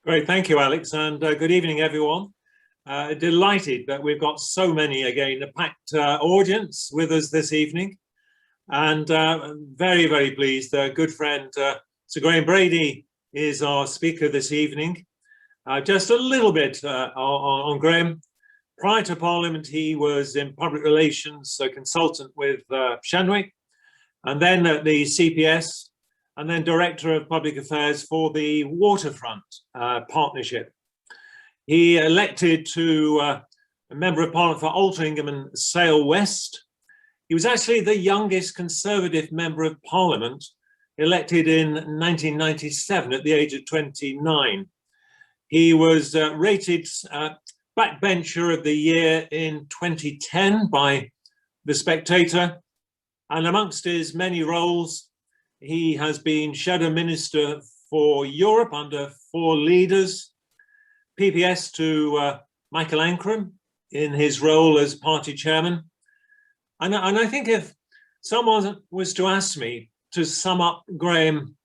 Great, thank you, Alex, and good evening, everyone. Delighted that we've got so many, again, a packed audience with us this evening. And very, very pleased, good friend Sir Brady is our speaker this evening. Just a little bit on Graham. Prior to Parliament, he was in public relations, a consultant with Shenwick, and then at the CPS, and then Director of Public Affairs for the Waterfront Partnership. He elected to a Member of Parliament for Altrincham and Sale West. He was actually the youngest Conservative Member of Parliament, elected in 1997 at the age of 29. He was rated Backbencher of the Year in 2010 by The Spectator, and amongst his many roles, he has been Shadow Minister for Europe under 4 leaders, PPS to Michael Ancram in his role as party chairman. And I think if someone was to ask me to sum up Graham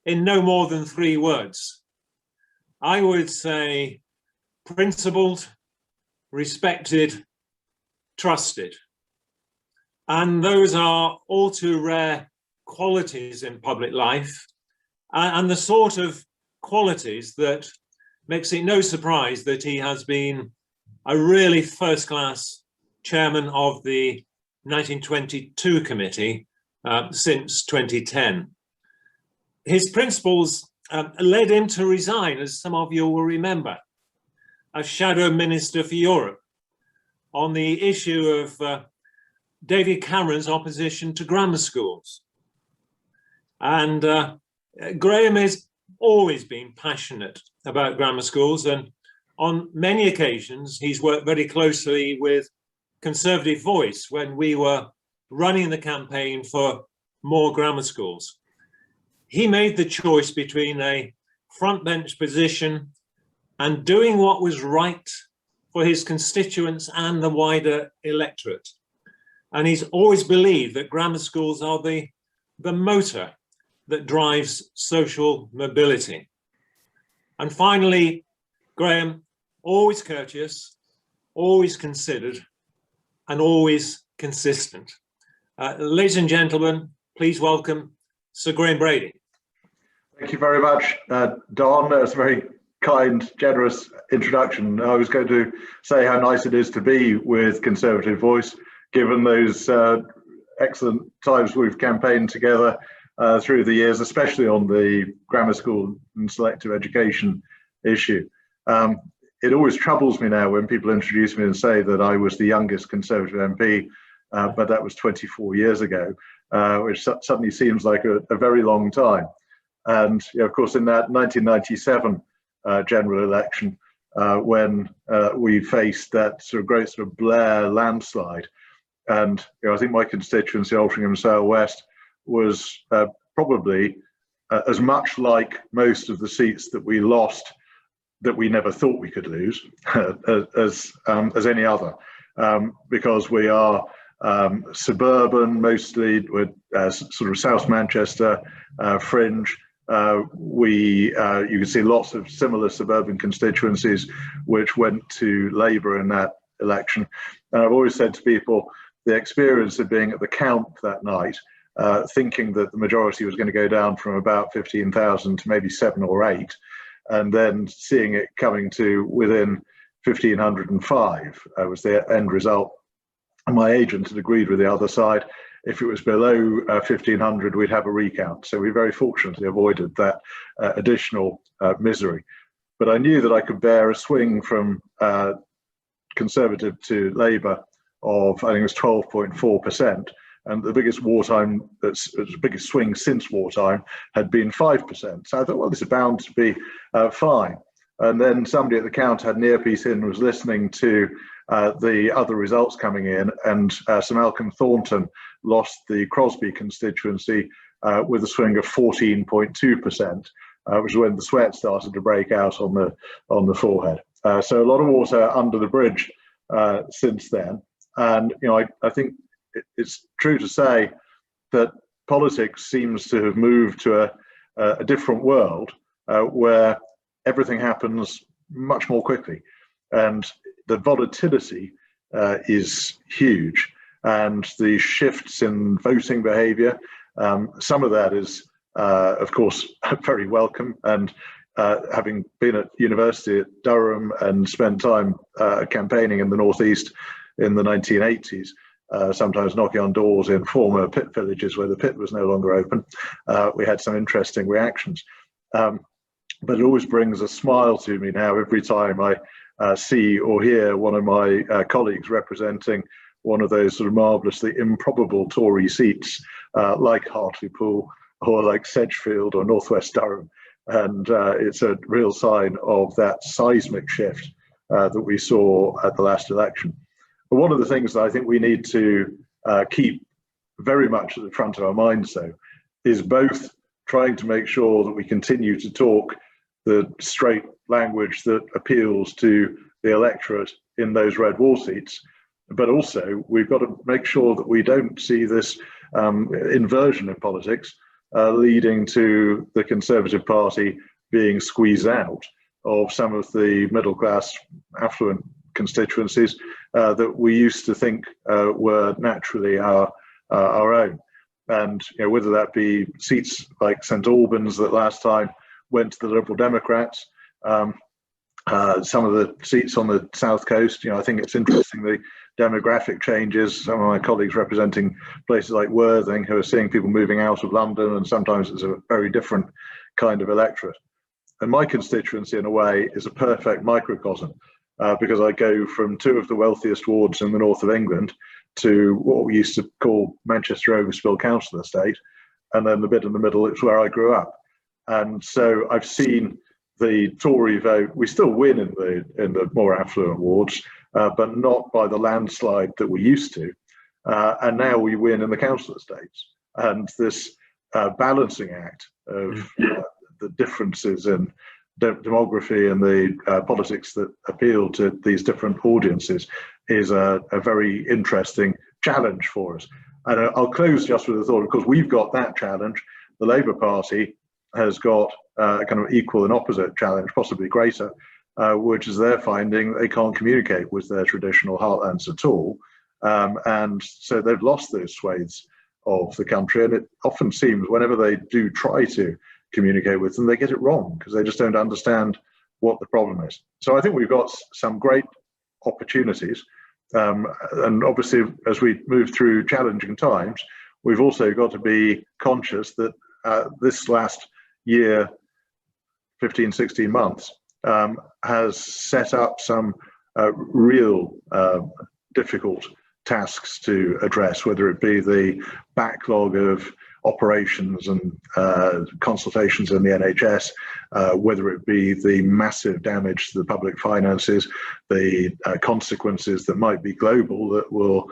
in no more than 3 words, I would say principled, respected, trusted. And those are all too rare qualities in public life, and the sort of qualities that makes it no surprise that he has been a really first-class chairman of the 1922 committee since 2010. His principles led him to resign, as some of you will remember, as Shadow Minister for Europe on the issue of David Cameron's opposition to grammar schools. And Graham has always been passionate about grammar schools, and on many occasions he's worked very closely with Conservative Voice when we were running the campaign for more grammar schools. He made the choice between a frontbench position and doing what was right for his constituents and the wider electorate. And he's always believed that grammar schools are the motor that drives social mobility. And finally, Graham, always courteous, always considered, and always consistent. Ladies and gentlemen, please welcome Sir Graham Brady. Thank you very much, Don. That's a very kind, generous introduction. I was going to say how nice it is to be with Conservative Voice, given those excellent times we've campaigned together through the years, especially on the grammar school and selective education issue. It always troubles me now when people introduce me and say that I was the youngest Conservative MP, but that was 24 years ago, which suddenly seems like a very long time. And of course, in that 1997 general election, when we faced that great Blair landslide, and I think my constituency, Altrincham Sale West, was probably as much like most of the seats that we lost that we never thought we could lose as any other, because we are suburban, mostly with South Manchester fringe. You can see lots of similar suburban constituencies which went to Labour in that election. And I've always said to people, the experience of being at the count that night, thinking that the majority was going to go down from about 15,000 to maybe 7 or 8, and then seeing it coming to within 1,505 was the end result. And my agent had agreed with the other side. If it was below 1,500, we'd have a recount. So we very fortunately avoided that additional misery. But I knew that I could bear a swing from Conservative to Labour of, I think it was 12.4%. And the biggest biggest swing since wartime had been 5%. So I thought, well, this is bound to be fine. And then somebody at the count had an earpiece in and was listening to the other results coming in, and Sir Malcolm Thornton lost the Crosby constituency with a swing of 14.2%, which is when the sweat started to break out on the forehead. So a lot of water under the bridge since then. And I think it's true to say that politics seems to have moved to a different world where everything happens much more quickly, and the volatility is huge, and the shifts in voting behaviour, some of that is of course very welcome, and having been at university at Durham and spent time campaigning in the Northeast in the 1980s, sometimes knocking on doors in former pit villages where the pit was no longer open, we had some interesting reactions. But it always brings a smile to me now every time I see or hear one of my colleagues representing one of those sort of marvellously improbable Tory seats, like Hartlepool or like Sedgefield or Northwest Durham. And it's a real sign of that seismic shift that we saw at the last election. But one of the things that I think we need to keep very much at the front of our minds, though, is both trying to make sure that we continue to talk the straight language that appeals to the electorate in those red wall seats, but also we've got to make sure that we don't see this inversion in politics leading to the Conservative Party being squeezed out of some of the middle class affluent constituencies that we used to think were naturally our own. And whether that be seats like St Albans that last time went to the Liberal Democrats, some of the seats on the South Coast, I think it's interesting the demographic changes. Some of my colleagues representing places like Worthing who are seeing people moving out of London, and sometimes it's a very different kind of electorate. And my constituency, in a way, is a perfect microcosm because I go from two of the wealthiest wards in the north of England to what we used to call Manchester Overspill Council Estate, and then the bit in the middle is where I grew up. And so I've seen the Tory vote. We still win in the more affluent wards, but not by the landslide that we used to. And now we win in the council estates. And this balancing act of the differences in demography and the politics that appeal to these different audiences is a very interesting challenge for us. And I'll close just with a thought, because we've got that challenge. The Labour Party has got a kind of equal and opposite challenge, possibly greater, which is they're finding they can't communicate with their traditional heartlands at all. And so they've lost those swathes of the country. And it often seems whenever they do try to communicate with them, they get it wrong because they just don't understand what the problem is. So I think we've got some great opportunities. And obviously, as we move through challenging times, we've also got to be conscious that this last year, 15, 16 months, has set up some real difficult tasks to address, whether it be the backlog of operations and consultations in the NHS, whether it be the massive damage to the public finances, the consequences that might be global that will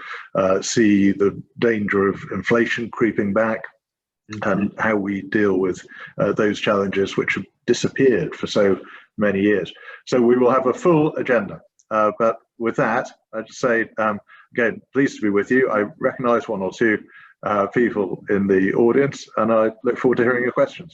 see the danger of inflation creeping back, and how we deal with those challenges which have disappeared for so many years. So we will have a full agenda. But with that, I'd just say, again, pleased to be with you. I recognise one or two people in the audience, and I look forward to hearing your questions.